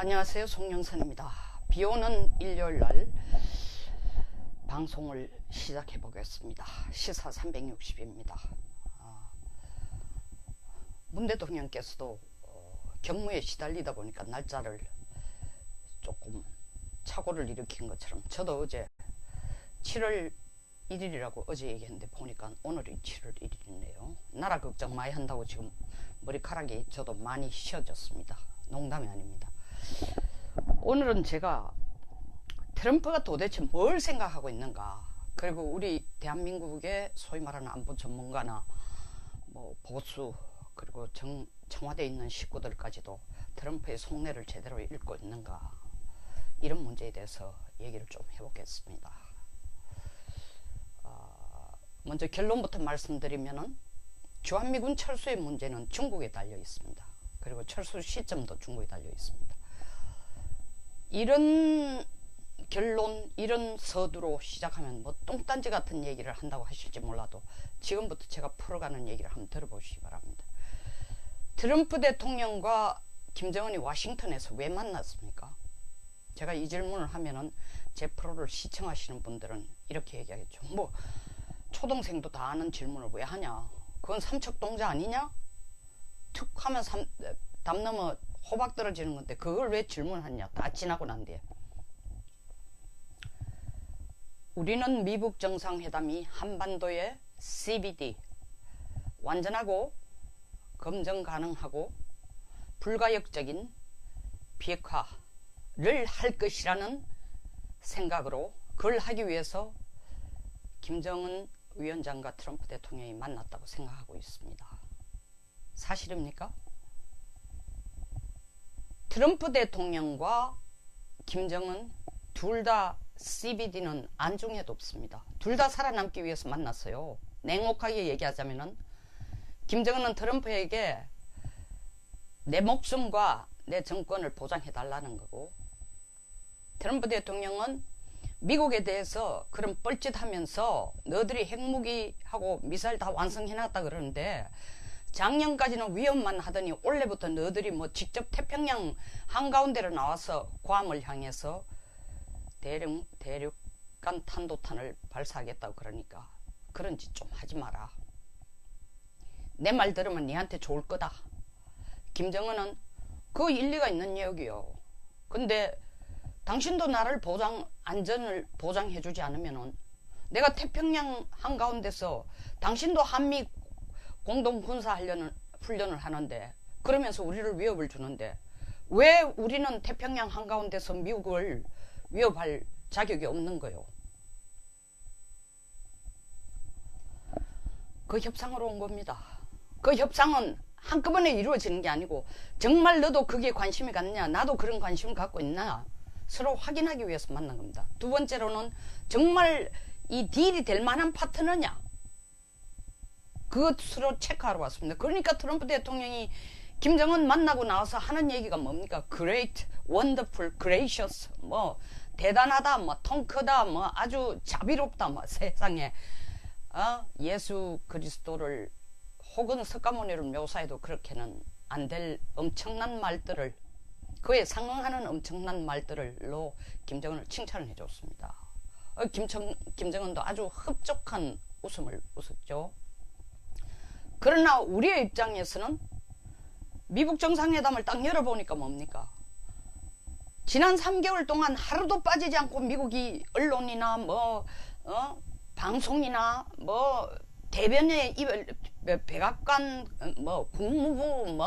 안녕하세요, 송영선입니다. 비오는 일요일날 방송을 시작해 보겠습니다. 시사 360입니다. 문 대통령께서도 경무에 시달리다 보니까 날짜를 조금 착오를 일으킨 것처럼 저도 어제 7월 1일이라고 어제 얘기했는데 보니까 오늘이 7월 1일이네요. 나라 걱정 많이 한다고 지금 머리카락이 저도 많이 휘어졌습니다. 농담이 아닙니다. 오늘은 제가 트럼프가 도대체 뭘 생각하고 있는가, 그리고 우리 대한민국의 소위 말하는 안보 전문가나 뭐 보수 그리고 청와대에 있는 식구들까지도 트럼프의 속내를 제대로 읽고 있는가, 이런 문제에 대해서 얘기를 좀 해보겠습니다. 먼저 결론부터 말씀드리면은 주한미군 철수의 문제는 중국에 달려 있습니다. 그리고 철수 시점도 중국에 달려 있습니다. 이런 결론, 이런 서두로 시작하면 뭐 똥딴지 같은 얘기를 한다고 하실지 몰라도 지금부터 제가 풀어가는 얘기를 한번 들어보시기 바랍니다. 트럼프 대통령과 김정은이 워싱턴에서 왜 만났습니까? 제가 이 질문을 하면은 제 프로를 시청하시는 분들은 이렇게 얘기하겠죠. 뭐 초등생도 다 아는 질문을 왜 하냐, 그건 삼척동자 아니냐, 툭 하면 담 넘어 호박 떨어지는 건데 그걸 왜 질문하냐, 다 지나고 난 뒤에. 우리는 미북 정상회담이 한반도의 CBD, 완전하고 검증 가능하고 불가역적인 비핵화를 할 것이라는 생각으로, 그걸 하기 위해서 김정은 위원장과 트럼프 대통령이 만났다고 생각하고 있습니다. 사실입니까? 트럼프 대통령과 김정은 둘 다 CBD는 안중에도 없습니다. 둘 다 살아남기 위해서 만났어요. 냉혹하게 얘기하자면은 김정은은 트럼프에게 내 목숨과 내 정권을 보장해 달라는 거고, 트럼프 대통령은 미국에 대해서 그런 뻘짓하면서 너들이 핵무기하고 미사일 다 완성해놨다 그러는데 작년까지는 위협만 하더니 올해부터 너들이 뭐 직접 태평양 한가운데로 나와서 괌을 향해서 대륙간 탄도탄을 발사하겠다고 그러니까 그런 짓 좀 하지 마라. 내 말 들으면 니한테 좋을 거다. 김정은은 그 일리가 있는 얘기요. 근데 당신도 나를 안전을 보장해주지 않으면은 내가 태평양 한가운데서 당신도 한미 공동 군사 훈련을 하는데, 그러면서 우리를 위협을 주는데 왜 우리는 태평양 한가운데서 미국을 위협할 자격이 없는 거요? 그 협상으로 온 겁니다. 그 협상은 한꺼번에 이루어지는 게 아니고 정말 너도 그게 관심이 갖냐, 나도 그런 관심을 갖고 있나 서로 확인하기 위해서 만난 겁니다. 두 번째로는 정말 이 딜이 될 만한 파트너냐, 그것으로 체크하러 왔습니다. 그러니까 트럼프 대통령이 김정은 만나고 나와서 하는 얘기가 뭡니까? Great, wonderful, gracious, 뭐 대단하다, 뭐 통크다, 뭐 아주 자비롭다, 뭐 세상에 예수 그리스도를 혹은 석가모니를 묘사해도 그렇게는 안 될 엄청난 말들을, 그에 상응하는 엄청난 말들로 김정은을 칭찬을 해줬습니다. 김정은도 아주 흡족한 웃음을 웃었죠. 그러나 우리의 입장에서는 미북 정상회담을 딱 열어보니까 뭡니까? 지난 3개월 동안 하루도 빠지지 않고 미국이 언론이나 방송이나 대변인의 입을, 백악관, 국무부,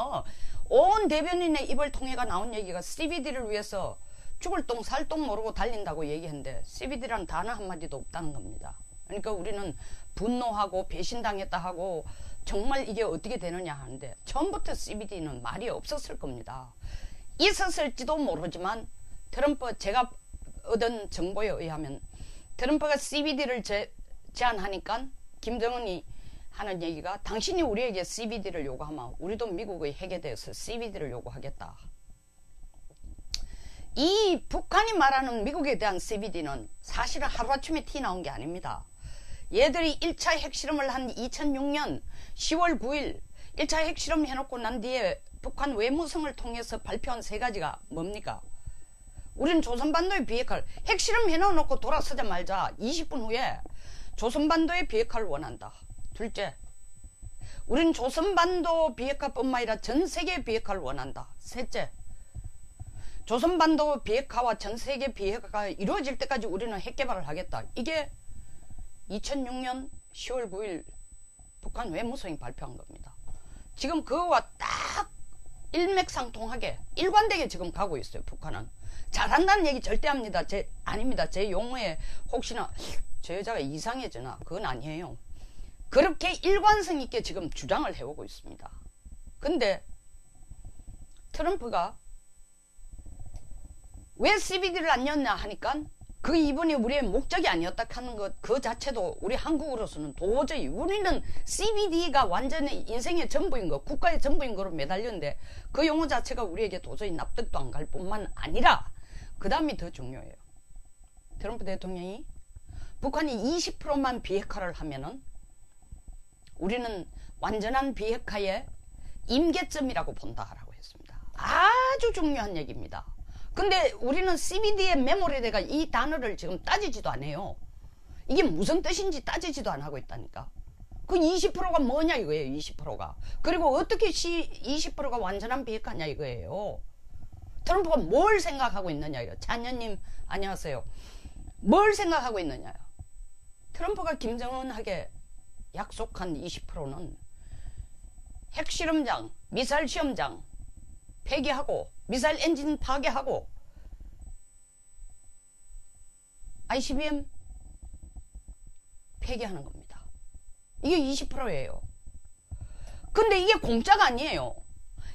온 대변인의 입을 통해가 나온 얘기가 CBD를 위해서 죽을 똥 살 똥 모르고 달린다고 얘기했는데 CBD라는 단어 한마디도 없다는 겁니다. 그러니까 우리는 분노하고 배신당했다 하고 정말 이게 어떻게 되느냐 하는데, 처음부터 CBD는 말이 없었을 겁니다. 있었을지도 모르지만 제가 얻은 정보에 의하면 트럼프가 CBD를 제안하니까 김정은이 하는 얘기가, 당신이 우리에게 CBD를 요구하면 우리도 미국의 핵에 대해서 CBD를 요구하겠다. 이 북한이 말하는 미국에 대한 CBD는 사실은 하루아침에 티 나온 게 아닙니다. 얘들이 1차 핵실험을 한 2006년 10월 9일 1차 핵실험 해놓고 난 뒤에 북한 외무성을 통해서 발표한 3가지가 뭡니까? 우리는 조선반도의 비핵화를 핵실험 해놓고 돌아서자마자 20분 후에 조선반도의 비핵화를 원한다. 둘째, 우리는 조선반도 비핵화뿐만 아니라 전세계 비핵화를 원한다. 셋째, 조선반도 비핵화와 전세계 비핵화가 이루어질 때까지 우리는 핵개발을 하겠다. 이게 2006년 10월 9일 북한 외무성이 발표한 겁니다. 지금 그거와 딱 일맥상통하게 일관되게 지금 가고 있어요. 북한은 잘한다는 얘기 절대 합니다. 아닙니다. 제 용어에 혹시나 저 여자가 이상해지나 그건 아니에요. 그렇게 일관성 있게 지금 주장을 해오고 있습니다. 근데 트럼프가 왜 CBD를 안 였냐 하니까 그 이분이 우리의 목적이 아니었다 하는 것 그 자체도 우리 한국으로서는 도저히 우리는 CBD가 완전히 인생의 전부인 거 국가의 전부인 거로 매달렸는데 그 용어 자체가 우리에게 도저히 납득도 안 갈 뿐만 아니라 그 다음이 더 중요해요. 트럼프 대통령이 북한이 20%만 비핵화를 하면은 우리는 완전한 비핵화의 임계점이라고 본다라고 했습니다. 아주 중요한 얘기입니다. 근데 우리는 CBD의 메모리에다가 이 단어를 지금 따지지도 않아요. 이게 무슨 뜻인지 따지지도 안 하고 있다니까. 그 20%가 뭐냐 이거예요. 20%가. 그리고 어떻게 20%가 완전한 비핵화냐 이거예요. 트럼프가 뭘 생각하고 있느냐요. 찬현님 안녕하세요. 뭘 생각하고 있느냐요. 트럼프가 김정은에게 약속한 20%는 핵실험장, 미사일 시험장 폐기하고 미사일 엔진 파괴하고 ICBM 폐기하는 겁니다. 이게 20%예요. 근데 이게 공짜가 아니에요.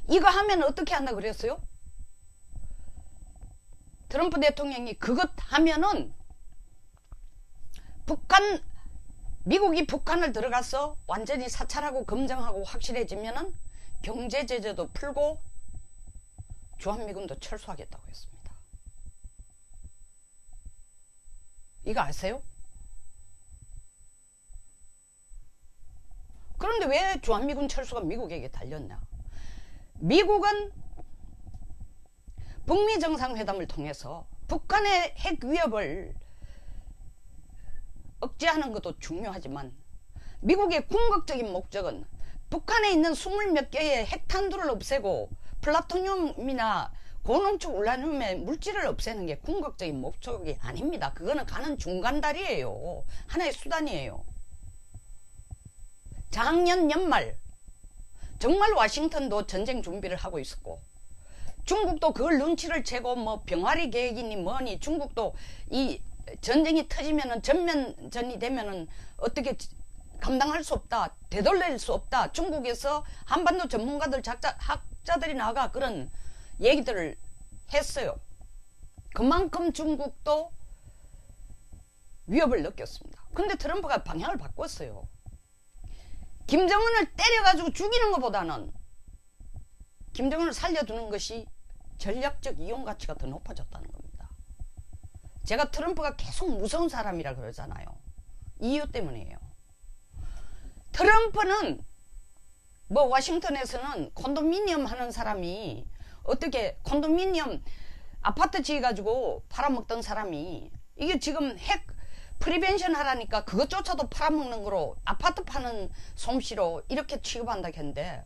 이거 하면 어떻게 한다 그랬어요? 트럼프 대통령이 그것 하면은 미국이 북한을 들어가서 완전히 사찰하고 검증하고 확실해지면은 경제 제재도 풀고 주한미군도 철수하겠다고 했습니다. 이거 아세요? 그런데 왜 주한미군 철수가 미국에게 달렸냐? 미국은 북미 정상회담을 통해서 북한의 핵 위협을 억제하는 것도 중요하지만 미국의 궁극적인 목적은 북한에 있는 20몇 개의 핵탄두를 없애고 플라토늄이나 고농축 우라늄의 물질을 없애는 게 궁극적인 목적이 아닙니다. 그거는 가는 중간다리예요. 하나의 수단이에요. 작년 연말 정말 워싱턴도 전쟁 준비를 하고 있었고 중국도 그걸 눈치를 채고 뭐 병아리 계획이니 뭐니 중국도 이 전쟁이 터지면은 전면전이 되면은 어떻게 감당할 수 없다. 되돌릴 수 없다. 중국에서 한반도 전문가들 학자들이 나가 그런 얘기들을 했어요. 그만큼 중국도 위협을 느꼈습니다. 근데 트럼프가 방향을 바꿨어요. 김정은을 때려가지고 죽이는 것보다는 김정은을 살려두는 것이 전략적 이용 가치가 더 높아졌다는 겁니다. 제가 트럼프가 계속 무서운 사람이라 그러잖아요. 이유 때문이에요. 트럼프는 뭐 워싱턴에서는 콘도미니엄 하는 사람이 어떻게 콘도미니엄 아파트 지어가지고 팔아먹던 사람이 이게 지금 핵 프리벤션 하라니까 그것조차도 팔아먹는 거로 아파트 파는 솜씨로 이렇게 취급한다 했는데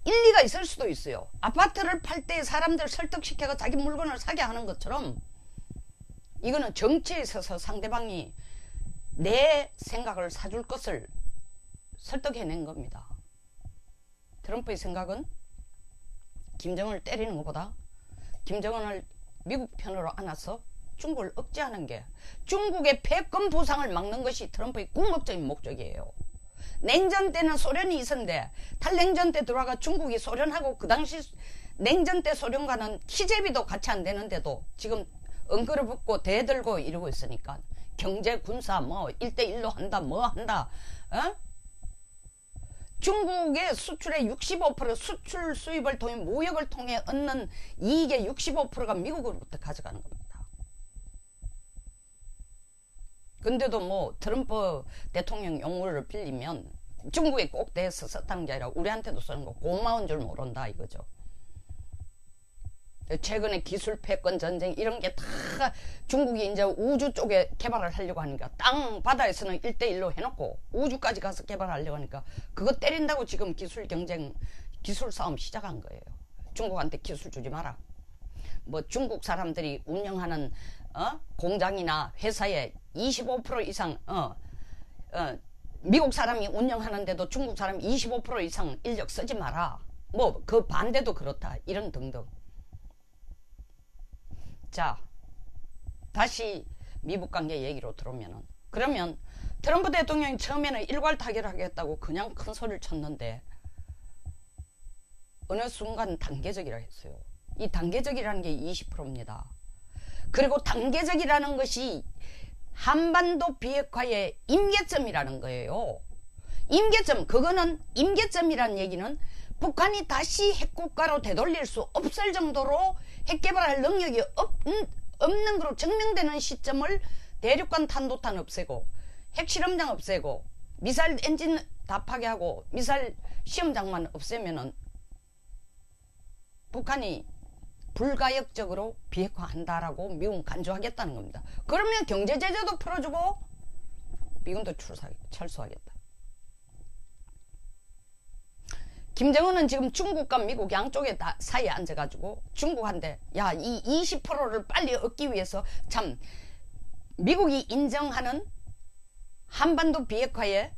일리가 있을 수도 있어요. 아파트를 팔 때 사람들 설득시켜서 자기 물건을 사게 하는 것처럼 이거는 정치에 있어서 상대방이 내 생각을 사줄 것을 설득해낸 겁니다. 트럼프의 생각은 김정은을 때리는 것보다 김정은을 미국 편으로 안아서 중국을 억제하는 게 중국의 패권 부상을 막는 것이 트럼프의 궁극적인 목적이에요. 냉전 때는 소련이 있었는데 탈냉전 때 들어와가 중국이 소련하고 그 당시 냉전 때 소련과는 키제비도 같이 안 되는데도 지금 엉거려 붙고 대들고 이러고 있으니까 경제 군사 뭐 1대1로 한다 뭐 한다 어? 중국의 수출의 65% 수출 수입을 통해 무역을 통해 얻는 이익의 65%가 미국으로부터 가져가는 겁니다. 근데도 뭐 트럼프 대통령 용어를 빌리면 중국에 꼭 대해서 썼다는 게 아니라 우리한테도 쓰는 거 고마운 줄 모른다 이거죠. 최근에 기술 패권 전쟁 이런 게 다 중국이 이제 우주 쪽에 개발을 하려고 하니까 땅 바다에서는 1대1로 해놓고 우주까지 가서 개발하려고 하니까 그거 때린다고 지금 기술 경쟁 기술 싸움 시작한 거예요. 중국한테 기술 주지 마라. 뭐 중국 사람들이 운영하는 공장이나 회사에 25% 이상 미국 사람이 운영하는데도 중국 사람이 25% 이상 인력 쓰지 마라. 뭐 그 반대도 그렇다. 이런 등등. 자, 다시 미북 관계 얘기로 들어오면은 그러면 트럼프 대통령이 처음에는 일괄 타결하겠다고 그냥 큰 소리를 쳤는데 어느 순간 단계적이라 했어요. 이 단계적이라는 게 20%입니다. 그리고 단계적이라는 것이 한반도 비핵화의 임계점이라는 거예요. 임계점, 그거는 임계점이라는 얘기는 북한이 다시 핵국가로 되돌릴 수 없을 정도로 핵개발할 능력이 없는 거로 증명되는 시점을 대륙간 탄도탄 없애고 핵실험장 없애고 미사일 엔진 다 파괴하고 미사일 시험장만 없애면은 북한이 불가역적으로 비핵화한다라고 미국은 간주하겠다는 겁니다. 그러면 경제제재도 풀어주고 미군도 철수하겠다. 김정은은 지금 중국과 미국 양쪽에 다 사이에 앉아가지고 중국한테 야, 이 20%를 빨리 얻기 위해서 참 미국이 인정하는 한반도 비핵화의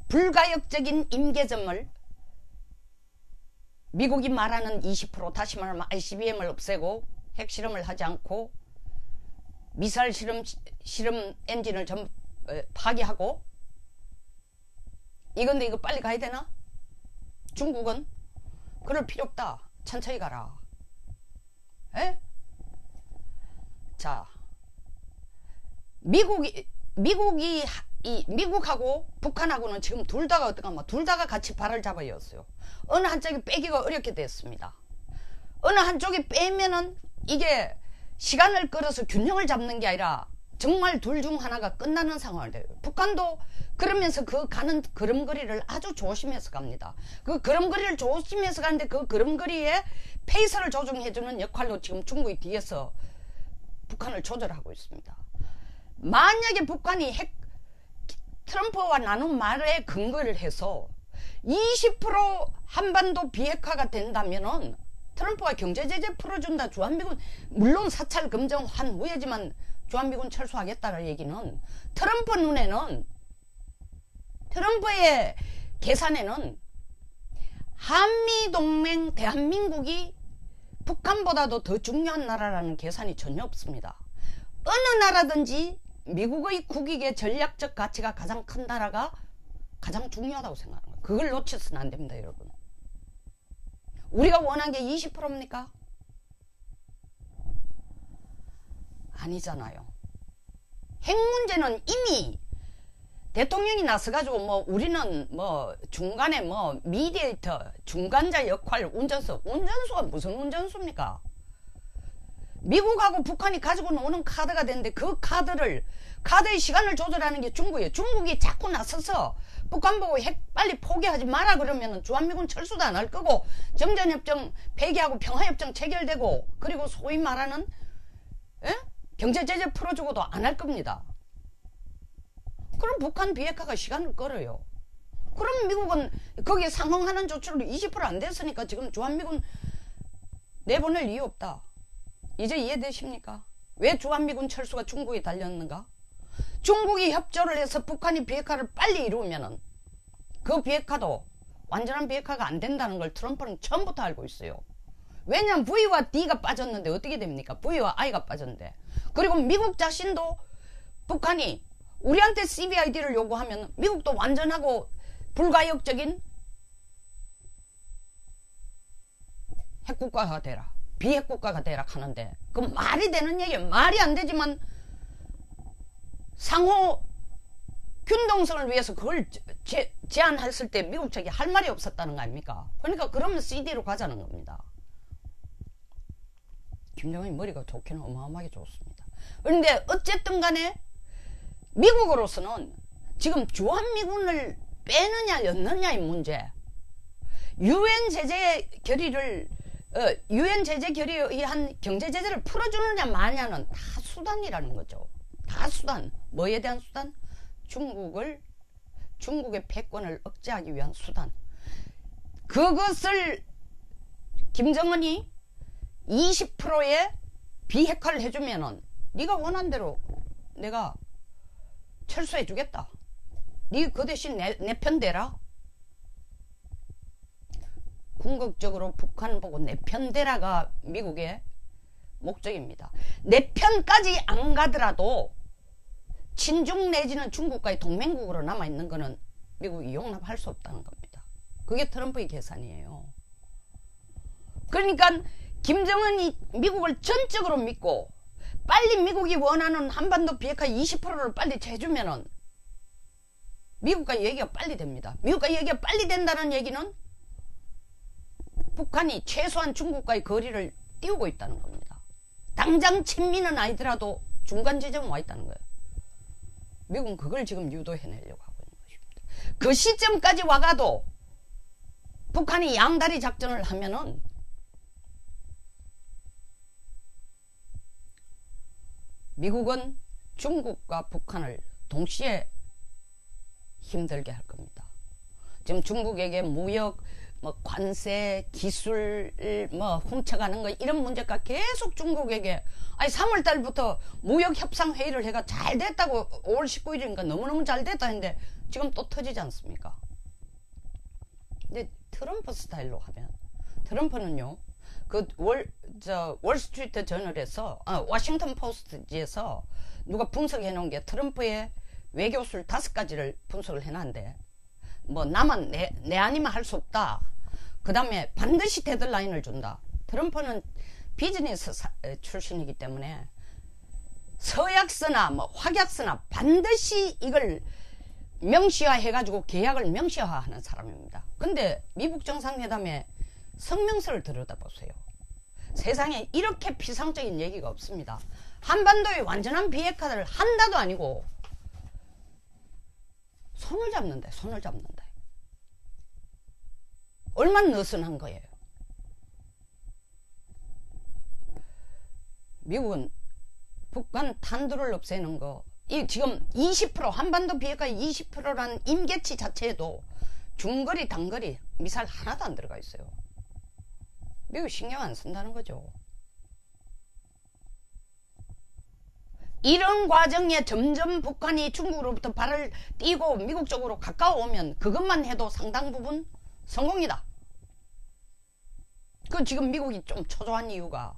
불가역적인 임계점을 미국이 말하는 20% 다시 말하면 ICBM을 없애고 핵실험을 하지 않고 미사일 실험 엔진을 전부 파괴하고 이건데 이거 빨리 가야 되나? 중국은 그럴 필요 없다. 천천히 가라. 에? 자, 미국하고 북한하고는 지금 둘 다가 어떤가 뭐 둘 다가 같이 발을 잡아였어요. 어느 한쪽이 빼기가 어렵게 됐습니다. 어느 한쪽이 빼면은 이게 시간을 끌어서 균형을 잡는 게 아니라 정말 둘 중 하나가 끝나는 상황이 돼요. 북한도 그러면서 그 가는 걸음걸이를 아주 조심해서 갑니다. 그 걸음걸이를 조심해서 가는데 그 걸음걸이에 페이스를 조정해주는 역할로 지금 중국이 뒤에서 북한을 조절하고 있습니다. 만약에 북한이 트럼프와 나눈 말에 근거를 해서 20% 한반도 비핵화가 된다면은 트럼프가 경제제재 풀어준다. 주한미군 물론 사찰 검증한 후에지만 주한미군 철수하겠다는 얘기는 트럼프 눈에는 트럼프의 계산에는 한미동맹 대한민국이 북한보다도 더 중요한 나라라는 계산이 전혀 없습니다. 어느 나라든지 미국의 국익의 전략적 가치가 가장 큰 나라가 가장 중요하다고 생각하는 거예요. 그걸 놓쳐서는 안 됩니다, 여러분. 우리가 원한 게 20%입니까? 아니잖아요. 핵 문제는 이미 대통령이 나서가지고 뭐 우리는 뭐 중간에 뭐 미디에이터, 중간자 역할, 운전수가 무슨 운전수입니까? 미국하고 북한이 가지고 노는 카드가 되는데 그 카드의 시간을 조절하는 게 중국이에요. 중국이 자꾸 나서서 북한 보고 핵 빨리 포기하지 마라 그러면은 주한미군 철수도 안 할 거고 정전협정 폐기하고 평화협정 체결되고 그리고 소위 말하는 경제제재 풀어주고도 안 할 겁니다. 그럼 북한 비핵화가 시간을 끌어요. 그럼 미국은 거기에 상응하는 조치로 20% 안 됐으니까 지금 주한미군 내보낼 이유 없다. 이제 이해되십니까? 왜 주한미군 철수가 중국에 달렸는가? 중국이 협조를 해서 북한이 비핵화를 빨리 이루면은 그 비핵화도 완전한 비핵화가 안 된다는 걸 트럼프는 처음부터 알고 있어요. 왜냐하면 V와 D가 빠졌는데 어떻게 됩니까? V와 I가 빠졌는데. 그리고 미국 자신도 북한이 우리한테 CBID를 요구하면 미국도 완전하고 불가역적인 핵국가가 되라. 비핵국가가 되라 하는데 그 말이 되는 얘기예요. 말이 안 되지만 상호 균동성을 위해서 그걸 제안했을 때 미국 측이 할 말이 없었다는 거 아닙니까? 그러니까 그러면 CD로 가자는 겁니다. 김정은이 머리가 좋기는 어마어마하게 좋습니다. 그런데 어쨌든 간에 미국으로서는 지금 주한미군을 빼느냐 넣느냐의 문제. 유엔 제재 결의를 유엔 제재 결의에 의한 경제 제재를 풀어주느냐 마냐는 다 수단이라는 거죠. 다 수단. 뭐에 대한 수단? 중국의 패권을 억제하기 위한 수단. 그것을 김정은이 20%의 비핵화를 해주면은 네가 원한 대로 내가 철수해 주겠다. 네 그 대신 내 편 대라. 궁극적으로 북한 보고 내 편 대라가 미국의 목적입니다. 내 편까지 안 가더라도 친중 내지는 중국과의 동맹국으로 남아있는 거는 미국이 용납할 수 없다는 겁니다. 그게 트럼프의 계산이에요. 그러니까 김정은이 미국을 전적으로 믿고 빨리 미국이 원하는 한반도 비핵화 20%를 빨리 해주면은 미국과 얘기가 빨리 됩니다. 미국과 얘기가 빨리 된다는 얘기는 북한이 최소한 중국과의 거리를 띄우고 있다는 겁니다. 당장 친미는 아니더라도 중간 지점에 와 있다는 거예요. 미국은 그걸 지금 유도해내려고 하고 있는 것입니다. 그 시점까지 와가도 북한이 양다리 작전을 하면은 미국은 중국과 북한을 동시에 힘들게 할 겁니다. 지금 중국에게 무역, 관세, 기술, 훔쳐가는 거 이런 문제가 계속 중국에게 3월 달부터 무역 협상 회의를 해가 잘 됐다고 5월 19일이니까 너무너무 잘 됐다 했는데 지금 또 터지지 않습니까? 근데 트럼프 스타일로 하면 트럼프는요. 그 월스트리트 저널에서 워싱턴 포스트지에서 누가 분석해 놓은 게 트럼프의 외교술 5가지를 분석을 해놨는데 나만 내 아니면 할 수 없다. 그 다음에 반드시 데드라인을 준다. 트럼프는 비즈니스 출신이기 때문에 서약서나 확약서나 반드시 이걸 명시화해가지고 계약을 명시화하는 사람입니다. 근데 미국 정상회담에 성명서를 들여다보세요. 세상에 이렇게 비상적인 얘기가 없습니다. 한반도의 완전한 비핵화를 한다도 아니고 손을 잡는데. 얼마나 느슨한 거예요. 미국은 북한 탄두를 없애는 거, 지금 20% 한반도 비핵화 20%라는 임계치 자체에도 중거리 단거리 미사일 하나도 안 들어가 있어요. 미국 신경 안 쓴다는 거죠. 이런 과정에 점점 북한이 중국으로부터 발을 띄고 미국 쪽으로 가까워오면 그것만 해도 상당 부분 성공이다. 그 지금 미국이 좀 초조한 이유가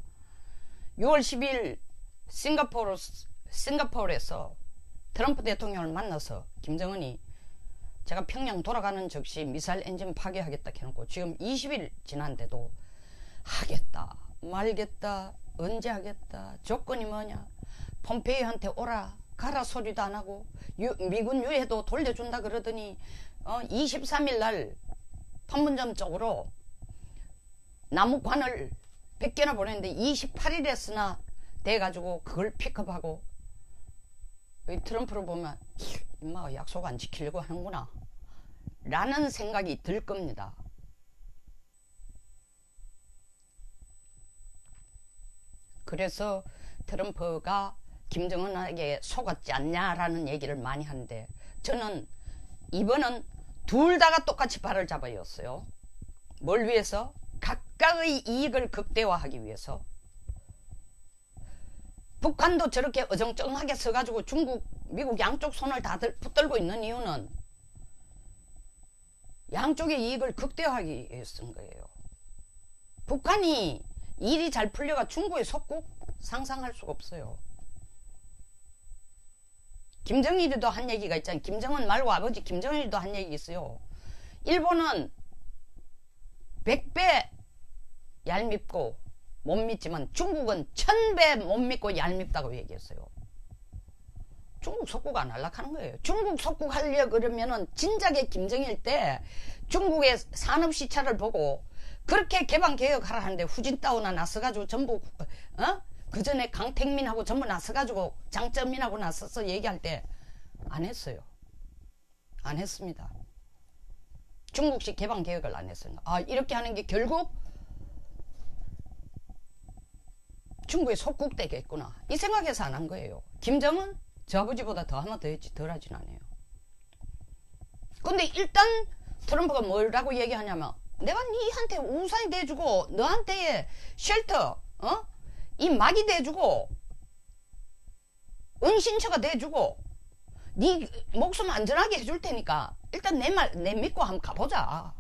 6월 10일 싱가포르에서 트럼프 대통령을 만나서 김정은이 제가 평양 돌아가는 즉시 미사일 엔진 파괴하겠다 해놓고 지금 20일 지난데도 하겠다 말겠다 언제 하겠다 조건이 뭐냐 폼페이오한테 오라 가라 소리도 안 하고 미군 유해도 돌려준다 그러더니 23일 날 판문점 쪽으로 나무관을 100개나 보냈는데 28일에서나 돼가지고 그걸 픽업하고 트럼프를 보면 임마 약속 안 지키려고 하는구나 라는 생각이 들 겁니다. 그래서 트럼프가 김정은에게 속았지 않냐라는 얘기를 많이 하는데 저는 이번은 둘 다가 똑같이 발을 잡아였어요. 뭘 위해서? 각각의 이익을 극대화하기 위해서. 북한도 저렇게 어정쩡하게 서가지고 중국, 미국 양쪽 손을 다 붙들고 있는 이유는 양쪽의 이익을 극대화하기 위해 쓴 거예요. 북한이 일이 잘 풀려가 중국의 속국 상상할 수가 없어요. 김정일이도 한 얘기가 있잖아요. 김정은 말고 아버지 김정일이도 한 얘기 있어요. 일본은 100배 얄밉고 못 믿지만 중국은 1000배 못 믿고 얄밉다고 얘기했어요. 중국 속국 안 하려고 하는 거예요. 중국 속국 하려고 그러면은 진작에 김정일 때 중국의 산업시차를 보고 그렇게 개방개혁하라 하는데 후진타오나 나서가지고 전부 그 전에 강택민하고 전부 나서가지고 장점민하고 나서서 얘기할 때 안 했어요. 안 했습니다. 중국식 개방 계획을 안 했어요. 아, 이렇게 하는 게 결국 중국의 속국되겠구나. 이 생각에서 안 한 거예요. 김정은 저 아버지보다 더 하면 더 했지 덜 하진 않아요. 근데 일단 트럼프가 뭐라고 얘기하냐면 내가 니한테 우산이 돼주고 너한테 쉘터 이 막이 돼주고 은신처가 돼주고 니 목숨 안전하게 해줄 테니까 일단 내 말 내 믿고 한번 가보자.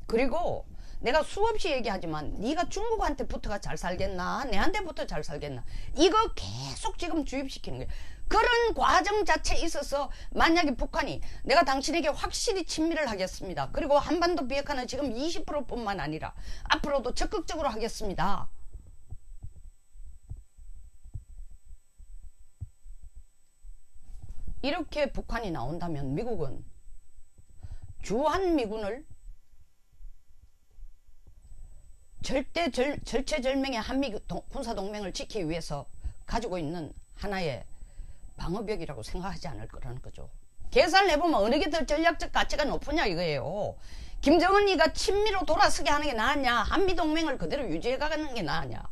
그리고 내가 수없이 얘기하지만 네가 중국한테 붙어가 잘 살겠나 내한테 붙어 잘 살겠나 이거 계속 지금 주입시키는 거예요. 그런 과정 자체에 있어서 만약에 북한이 내가 당신에게 확실히 친밀을 하겠습니다. 그리고 한반도 비핵화는 지금 20%뿐만 아니라 앞으로도 적극적으로 하겠습니다. 이렇게 북한이 나온다면 미국은 주한미군을 절체절명의 한미 군사동맹을 지키기 위해서 가지고 있는 하나의 방어벽이라고 생각하지 않을 거라는 거죠. 계산을 해보면 어느 게 더 전략적 가치가 높으냐 이거예요. 김정은이가 친미로 돌아서게 하는 게 나았냐 한미동맹을 그대로 유지해가는 게 나았냐.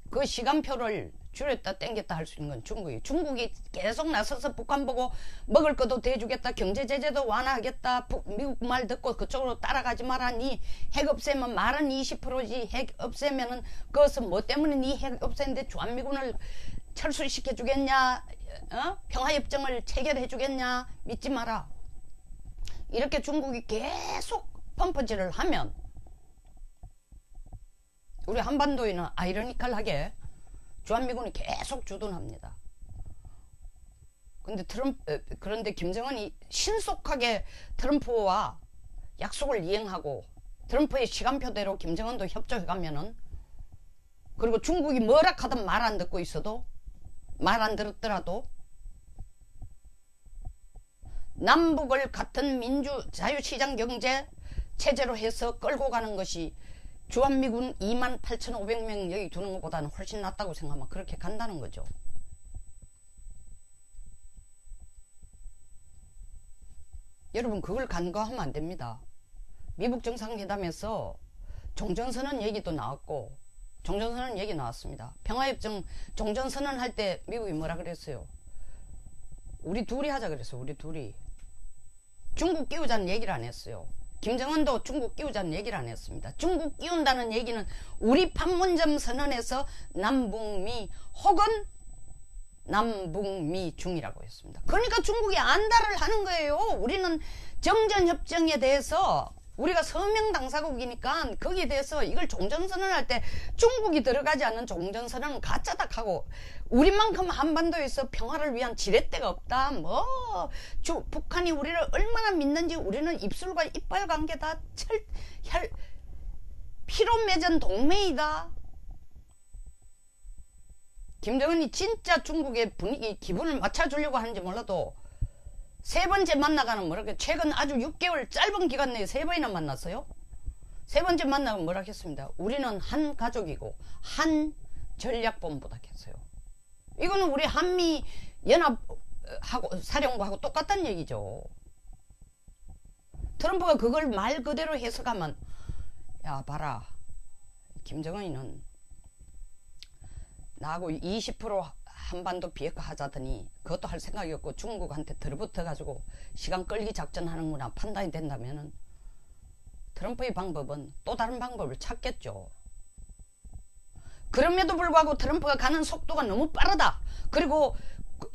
그 시간표를 줄였다 땡겼다 할 수 있는 건 중국이 계속 나서서 북한 보고 먹을 것도 대주겠다 경제 제재도 완화하겠다 미국 말 듣고 그쪽으로 따라가지 마라 니 핵 없애면 말은 20%지 핵 없애면은 그것은 뭐 때문에 니 핵 없애는데 주한미군을 철수시켜 주겠냐 평화협정을 체결해 주겠냐 믿지 마라. 이렇게 중국이 계속 펌프질을 하면 우리 한반도에는 아이러니컬하게 주한미군이 계속 주둔합니다. 그런데 김정은이 신속하게 트럼프와 약속을 이행하고 트럼프의 시간표대로 김정은도 협조해가면은 그리고 중국이 뭐라 하든 말 안 듣고 있어도 말 안 들었더라도 남북을 같은 민주 자유시장 경제 체제로 해서 끌고 가는 것이 주한미군 28,500명 여기 두는 것보다는 훨씬 낫다고 생각하면 그렇게 간다는 거죠. 여러분 그걸 간과하면 안 됩니다. 미북 정상회담에서 종전선언 얘기도 나왔고 종전선언 얘기 나왔습니다. 평화협정 종전선언 할 때 미국이 뭐라 그랬어요? 우리 둘이 하자 그랬어요. 우리 둘이. 중국 끼우자는 얘기를 안 했어요. 김정은도 중국 끼우자는 얘기를 안 했습니다. 중국 끼운다는 얘기는 우리 판문점 선언에서 남북미 혹은 남북미 중이라고 했습니다. 그러니까 중국이 안달을 하는 거예요. 우리는 정전협정에 대해서 우리가 서명 당사국이니까 거기에 대해서 이걸 종전선언할 때 중국이 들어가지 않는 종전선언은 가짜다 하고 우리만큼 한반도에서 평화를 위한 지렛대가 없다. 북한이 우리를 얼마나 믿는지 우리는 입술과 이빨 관계다. 피로 맺은 동맹이다. 김정은이 진짜 중국의 분위기 기분을 맞춰주려고 하는지 몰라도 세 번째 만나가는 뭐랄까 최근 아주 6개월 짧은 기간 내에 3번이나 만났어요. 세 번째 만나면 뭐라 했습니다. 우리는 한 가족이고 한 전략본부다 했어요. 이거는 우리 한미 연합하고 사령부하고 똑같다는 얘기죠. 트럼프가 그걸 말 그대로 해석하면 야 봐라 김정은이는 나하고 20% 한반도 비핵화 하자더니 그것도 할 생각이 없고 중국한테 들어붙어 가지고 시간 끌기 작전하는구나 판단이 된다면은 트럼프의 방법은 또 다른 방법을 찾겠죠. 그럼에도 불구하고 트럼프가 가는 속도가 너무 빠르다. 그리고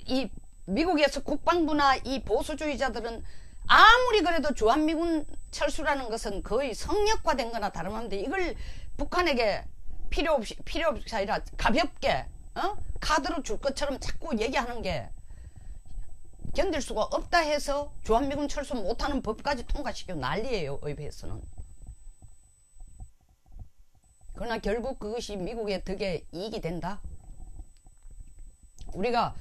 이 미국에서 국방부나 이 보수주의자들은 아무리 그래도 주한미군 철수라는 것은 거의 성역화된 거나 다름없는데 이걸 북한에게 필요 없이 아니라 가볍게 카드로 줄 것처럼 자꾸 얘기하는 게 견딜 수가 없다 해서 주한미군 철수 못하는 법까지 통과시키고 난리예요. 의회에서는. 그러나 결국 그것이 미국의 덕에 이익이 된다. 우리가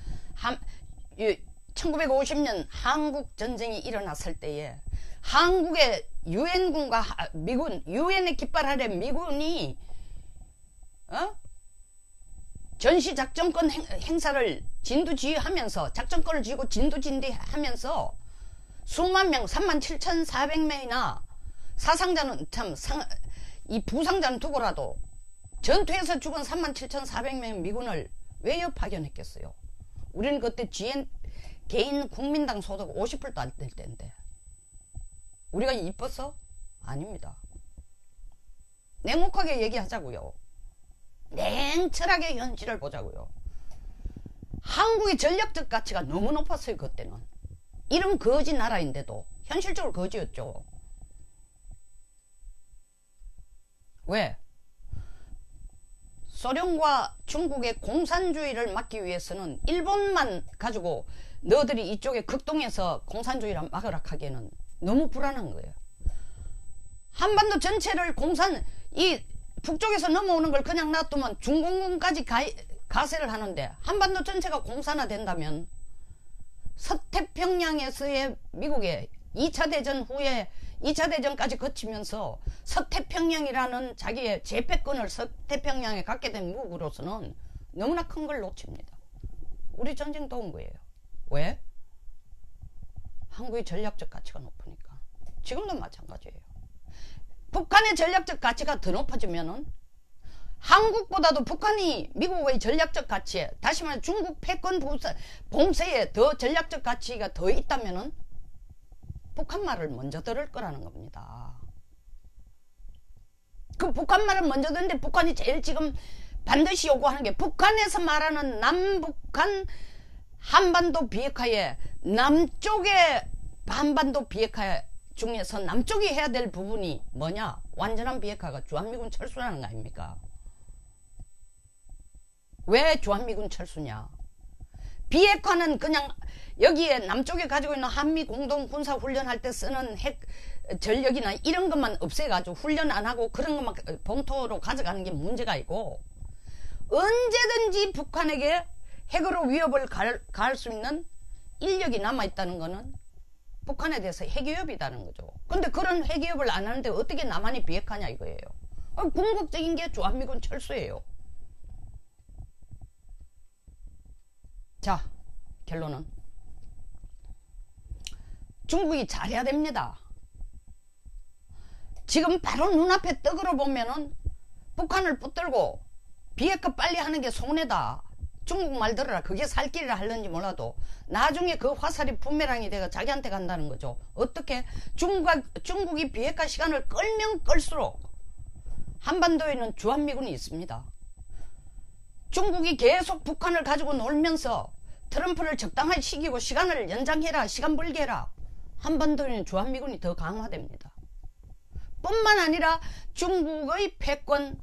1950년 한국전쟁이 일어났을 때에 한국의 유엔군과 미군, 유엔의 깃발 아래 미군이 전시작전권 행사를 진두지휘하면서 작전권을 쥐고 진두진대하면서 수만 명 37,400명이나 사상자는 이 부상자는 두고라도 전투에서 죽은 37,400명 미군을 왜 파견했겠어요? 우리는 그때 개인 국민당 소득 50%도 안 될 때인데 우리가 이뻤어? 아닙니다. 냉혹하게 얘기하자고요. 냉철하게 현실을 보자고요. 한국의 전략적 가치가 너무 높았어요. 그때는. 이런 거지 나라인데도 현실적으로 거지였죠. 왜? 소련과 중국의 공산주의를 막기 위해서는 일본만 가지고 너희들이 이쪽에 극동에서 공산주의를 막으라 하기에는 너무 불안한 거예요. 한반도 전체를 이 북쪽에서 넘어오는 걸 그냥 놔두면 중공군까지 가세를 하는데 한반도 전체가 공산화 된다면 서태평양에서의 미국의 2차 대전 후에 2차 대전까지 거치면서 서태평양이라는 자기의 제패권을 서태평양에 갖게 된 미국으로서는 너무나 큰 걸 놓칩니다. 우리 전쟁 도운 거예요. 왜? 한국의 전략적 가치가 높으니까. 지금도 마찬가지예요. 북한의 전략적 가치가 더 높아지면은 한국보다도 북한이 미국의 전략적 가치에, 다시 말해 중국 패권 봉쇄에 더 전략적 가치가 더 있다면은 북한 말을 먼저 들을 거라는 겁니다. 그 북한 말을 먼저 듣는데 북한이 제일 지금 반드시 요구하는 게 북한에서 말하는 남북한 한반도 비핵화에 남쪽의 한반도 비핵화 중에서 남쪽이 해야 될 부분이 뭐냐? 완전한 비핵화가 주한미군 철수라는 거 아닙니까? 왜 주한미군 철수냐? 비핵화는 그냥 여기에 남쪽에 가지고 있는 한미 공동 군사 훈련할 때 쓰는 핵 전력이나 이런 것만 없애가지고 훈련 안 하고 그런 것만 본토로 가져가는 게 문제가 있고, 언제든지 북한에게 핵으로 위협을 가할 수 있는 인력이 남아있다는 거는 북한에 대해서 핵위협이라는 거죠. 근데 그런 핵위협을 안 하는데 어떻게 남한이 비핵화냐 이거예요. 궁극적인 게 주한미군 철수예요. 자, 결론은 중국이 잘해야 됩니다. 지금 바로 눈앞에 떡으로 보면은 북한을 붙들고 비핵화 빨리 하는 게 손해다. 중국 말 들어라. 그게 살 길이라 할는지 몰라도 나중에 그 화살이 부메랑이 돼가 자기한테 간다는 거죠. 어떻게? 중국이 비핵화 시간을 끌면 끌수록 한반도에는 주한미군이 있습니다. 중국이 계속 북한을 가지고 놀면서 트럼프를 적당하게 시키고 시간을 연장해라, 시간 벌게 해라. 한반도에는 주한미군이 더 강화됩니다. 뿐만 아니라 중국의 패권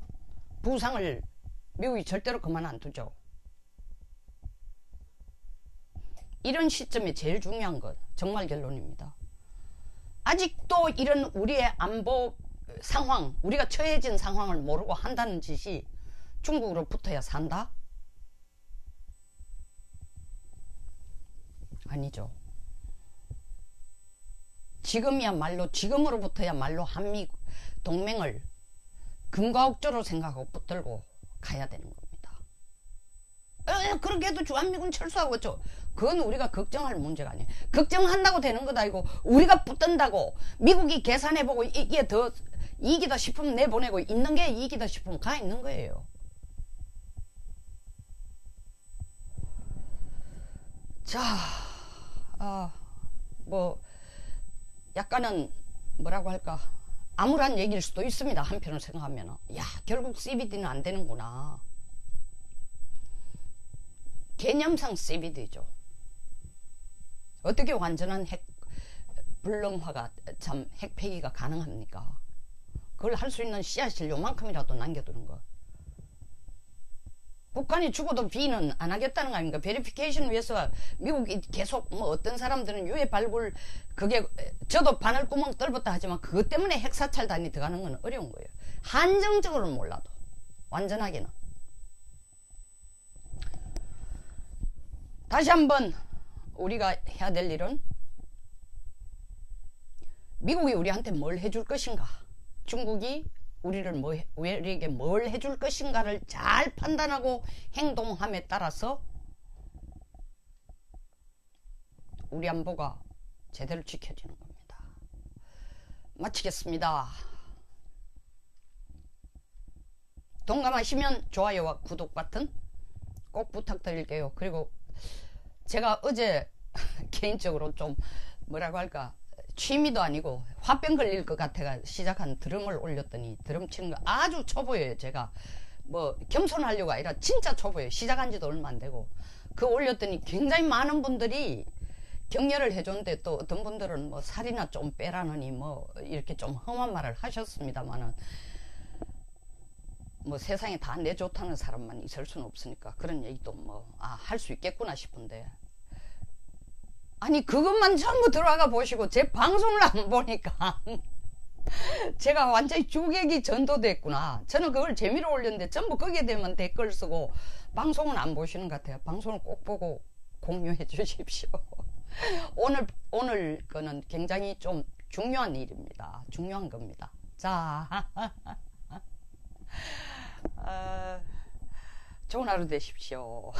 부상을 미국이 절대로 그만 안 두죠. 이런 시점에 제일 중요한 건 정말 결론입니다. 아직도 이런 우리의 안보 상황, 우리가 처해진 상황을 모르고 한다는 짓이 중국으로 붙어야 산다? 아니죠. 지금으로부터야말로 한미 동맹을 금과 옥조로 생각하고 붙들고 가야 되는 겁니다. 그렇게 해도 주한미군 철수하고 있죠. 그건 우리가 걱정할 문제가 아니에요. 걱정한다고 되는 것 아니고 우리가 붙든다고 미국이 계산해보고 이게 더 이익이다 싶으면 내보내고 있는 게 이익이다 싶으면 가 있는 거예요. 자, 약간은 뭐라고 할까, 암울한 얘기일 수도 있습니다. 한편으로 생각하면 야, 결국 CBD는 안 되는구나. 개념상 CBD죠. 어떻게 완전한 핵 불능화가 핵 폐기가 가능합니까? 그걸 할 수 있는 씨앗을 요만큼이라도 남겨두는 거. 북한이 죽어도 B는 안 하겠다는 거 아닙니까? 베리피케이션 위해서 미국이 계속 어떤 사람들은 유해 발굴, 그게 저도 바늘구멍 뚫었다 하지만 그것 때문에 핵사찰단이 들어가는 건 어려운 거예요. 한정적으로는 몰라도 완전하게는. 다시 한번 우리가 해야 될 일은 미국이 우리한테 뭘 해줄 것인가, 중국이 우리를 우리에게 뭘 해줄 것인가를 잘 판단하고 행동함에 따라서 우리 안보가 제대로 지켜지는 겁니다. 마치겠습니다. 동감하시면 좋아요와 구독 버튼 꼭 부탁드릴게요. 그리고 제가 어제 개인적으로 좀 뭐라고 할까, 취미도 아니고 화병 걸릴 것 같아가 시작한 드럼을 올렸더니 드럼 치는 거 아주 초보예요. 제가 뭐 겸손하려고 아니라 진짜 초보예요. 시작한 지도 얼마 안 되고 그 올렸더니 굉장히 많은 분들이 격려를 해줬는데, 또 어떤 분들은 뭐 살이나 좀 빼라느니 뭐 이렇게 좀 험한 말을 하셨습니다만은, 뭐 세상에 다 내 좋다는 사람만 있을 수는 없으니까 그런 얘기도 뭐 할 수 있겠구나 싶은데, 아니 그것만 전부 들어가 보시고 제 방송을 안 보니까 제가 완전히 주객이 전도됐구나. 저는 그걸 재미로 올렸는데 전부 거기에 대면 댓글 쓰고 방송은 안 보시는 것 같아요. 방송을 꼭 보고 공유해 주십시오. 오늘 거는 굉장히 좀 중요한 일입니다. 중요한 겁니다. 자, 좋은 하루 되십시오.